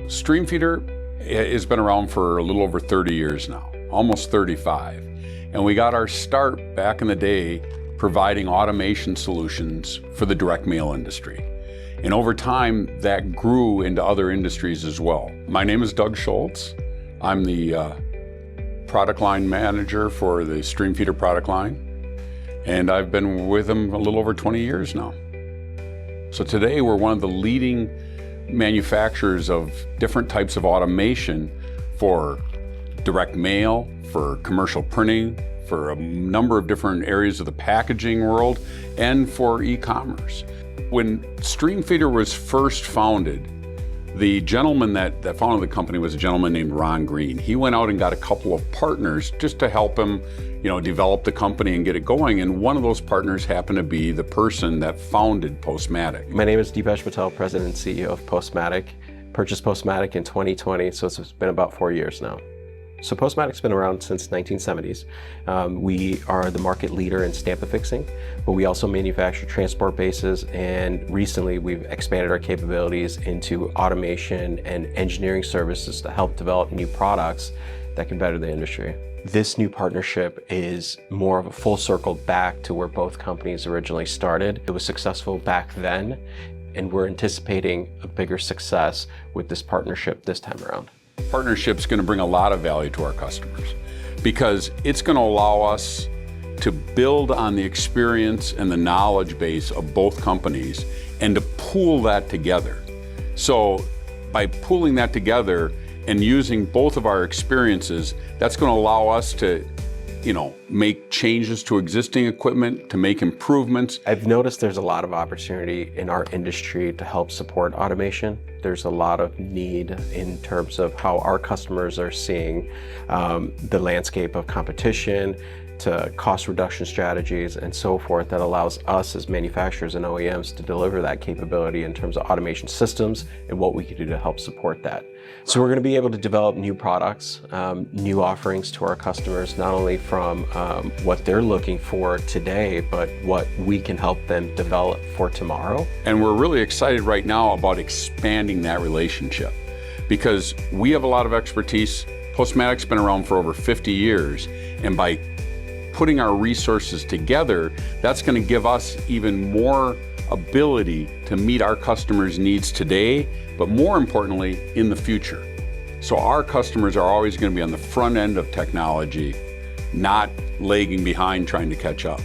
Streamfeeder has been around for a little over 30 years now, almost 35. And we got our start back in the day providing automation solutions for the direct mail industry. And over time, that grew into other industries as well. My name is Doug Schultz. I'm the product line manager for the Streamfeeder product line. And I've been with them a little over 20 years now. So today we're one of the leading manufacturers of different types of automation for direct mail, for commercial printing, for a number of different areas of the packaging world, and for e-commerce. When Streamfeeder was first founded, the gentleman that founded the company was a gentleman named Ron Green. He went out and got a couple of partners just to help him, develop the company and get it going. And one of those partners happened to be the person that founded Postmatic. My name is Deepesh Patel, President and CEO of Postmatic. Purchased Postmatic in 2020, so it's been about 4 years now. So Postmatic's been around since 1970s. We are the market leader in stamp affixing, but we also manufacture transport bases, and recently we've expanded our capabilities into automation and engineering services to help develop new products that can better the industry. This new partnership is more of a full circle back to where both companies originally started. It was successful back then, and we're anticipating a bigger success with this partnership this time around. Partnership's going to bring a lot of value to our customers because it's going to allow us to build on the experience and the knowledge base of both companies and to pool that together. So by pooling that together and using both of our experiences, that's going to allow us to make changes to existing equipment, to make improvements. I've noticed there's a lot of opportunity in our industry to help support automation. There's a lot of need in terms of how our customers are seeing the landscape of competition, to cost reduction strategies and so forth, that allows us as manufacturers and OEMs to deliver that capability in terms of automation systems and what we can do to help support that. So we're going to be able to develop new products, new offerings to our customers, not only from what they're looking for today, but what we can help them develop for tomorrow. And we're really excited right now about expanding that relationship because we have a lot of expertise. Postmatic's been around for over 50 years, and by putting our resources together, that's going to give us even more ability to meet our customers' needs today, but more importantly, in the future. So our customers are always going to be on the front end of technology, not lagging behind trying to catch up.